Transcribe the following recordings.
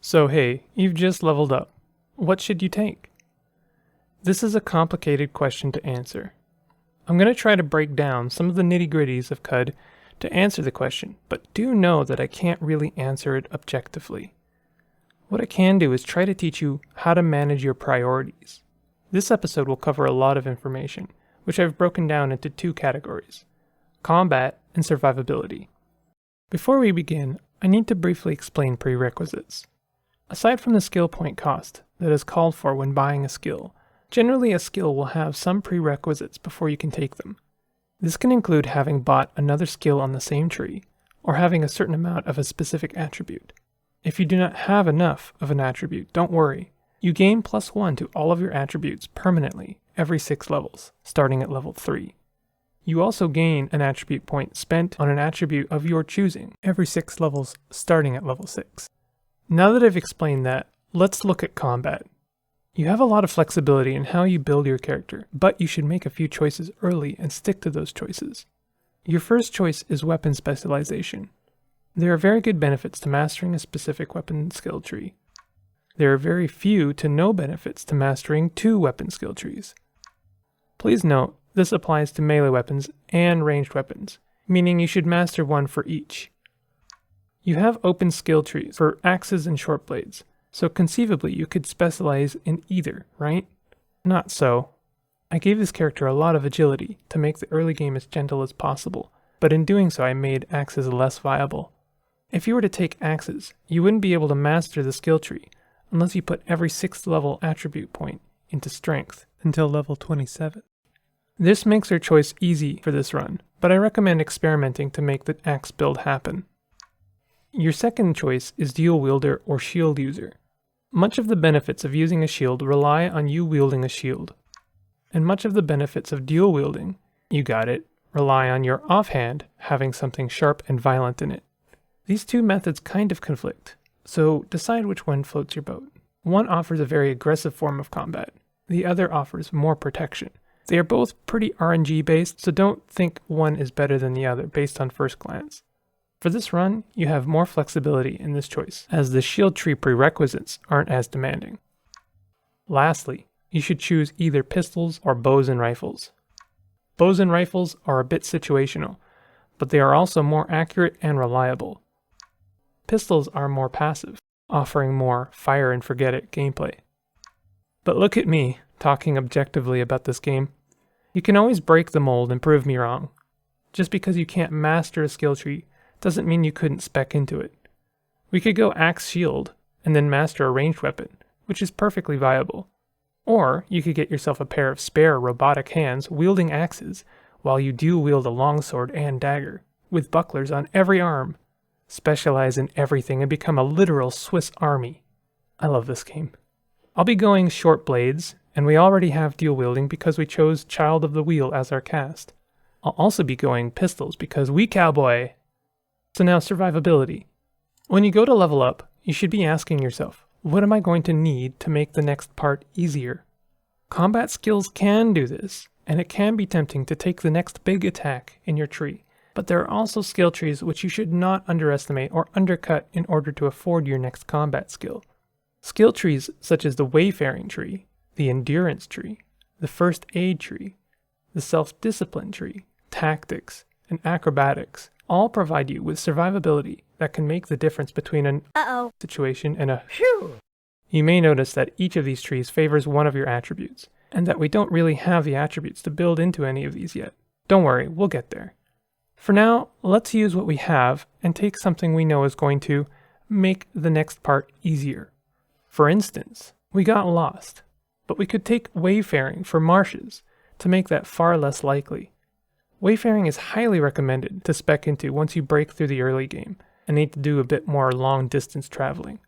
So hey, you've just leveled up. What should you take? This is a complicated question to answer. I'm going to try to break down some of the nitty-gritties of QUD to answer the question, but do know that I can't really answer it objectively. What I can do is try to teach you how to manage your priorities. This episode will cover a lot of information, which I've broken down into two categories: combat and survivability. Before we begin, I need to briefly explain prerequisites. Aside from the skill point cost that is called for when buying a skill, generally a skill will have some prerequisites before you can take them. This can include having bought another skill on the same tree, or having a certain amount of a specific attribute. If you do not have enough of an attribute, don't worry. You gain +1 to all of your attributes permanently every 6 levels, starting at level 3. You also gain an attribute point spent on an attribute of your choosing every 6 levels, starting at level 6. Now that I've explained that, let's look at combat. You have a lot of flexibility in how you build your character, but you should make a few choices early and stick to those choices. Your first choice is weapon specialization. There are very good benefits to mastering a specific weapon skill tree. There are very few to no benefits to mastering 2 weapon skill trees. Please note, this applies to melee weapons and ranged weapons, meaning you should master one for each. You have open skill trees for axes and short blades, so conceivably you could specialize in either, right? Not so. I gave this character a lot of agility to make the early game as gentle as possible, but in doing so I made axes less viable. If you were to take axes, you wouldn't be able to master the skill tree unless you put every 6th level attribute point into strength until level 27. This makes your choice easy for this run, but I recommend experimenting to make the axe build happen. Your second choice is dual wielder or shield user. Much of the benefits of using a shield rely on you wielding a shield. And much of the benefits of dual wielding, you got it, rely on your offhand having something sharp and violent in it. These two methods kind of conflict, so decide which one floats your boat. One offers a very aggressive form of combat, the other offers more protection. They are both pretty RNG based, so don't think one is better than the other based on first glance. For this run, you have more flexibility in this choice, as the shield tree prerequisites aren't as demanding. Lastly, you should choose either pistols or bows and rifles. Bows and rifles are a bit situational, but they are also more accurate and reliable. Pistols are more passive, offering more fire and forget it gameplay. But look at me, talking objectively about this game. You can always break the mold and prove me wrong. Just because you can't master a skill tree doesn't mean you couldn't spec into it. We could go axe shield and then master a ranged weapon, which is perfectly viable. Or you could get yourself a pair of spare robotic hands wielding axes while you dual wield a longsword and dagger, with bucklers on every arm. Specialize in everything and become a literal Swiss army. I love this game. I'll be going short blades, and we already have dual wielding because we chose Child of the Wheel as our cast. I'll also be going pistols because we cowboy. So now survivability. When you go to level up, you should be asking yourself, what am I going to need to make the next part easier? Combat skills can do this, and it can be tempting to take the next big attack in your tree, but there are also skill trees which you should not underestimate or undercut in order to afford your next combat skill. Skill trees such as the Wayfaring tree, the Endurance tree, the First Aid tree, the Self-Discipline tree, Tactics, and Acrobatics all provide you with survivability that can make the difference between an situation and a phew. You may notice that each of these trees favors one of your attributes, and that we don't really have the attributes to build into any of these yet. Don't worry, we'll get there. For now, let's use what we have and take something we know is going to make the next part easier. For instance, we got lost, but we could take Wayfaring for marshes to make that far less likely. Wayfaring is highly recommended to spec into once you break through the early game and need to do a bit more long-distance traveling.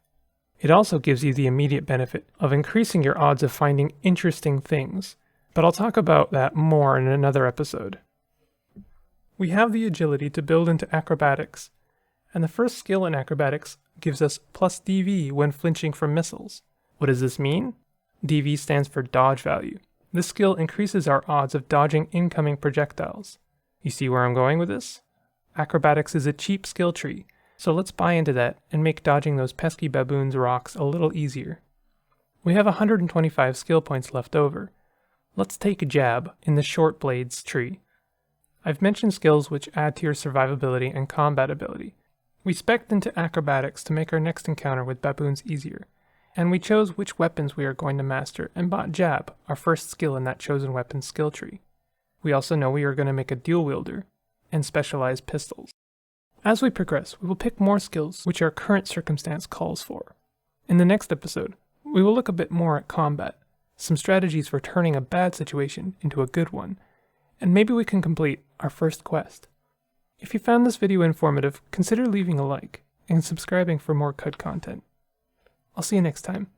It also gives you the immediate benefit of increasing your odds of finding interesting things, but I'll talk about that more in another episode. We have the agility to build into Acrobatics, and the first skill in Acrobatics gives us plus DV when flinching from missiles. What does this mean? DV stands for dodge value. This skill increases our odds of dodging incoming projectiles. You see where I'm going with this? Acrobatics is a cheap skill tree, So let's buy into that and make dodging those pesky baboons' rocks a little easier. We have 125 skill points left over. Let's take a jab in the short blades tree. I've mentioned skills which add to your survivability and combat ability. We spec'd into acrobatics to make our next encounter with baboons easier, and we chose which weapons we are going to master and bought jab, our first skill in that chosen weapon skill tree. We also know we are going to make a dual wielder and specialized pistols. As we progress, we will pick more skills which our current circumstance calls for. In the next episode, we will look a bit more at combat, some strategies for turning a bad situation into a good one, and maybe we can complete our first quest. If you found this video informative, consider leaving a like and subscribing for more CUD content. I'll see you next time.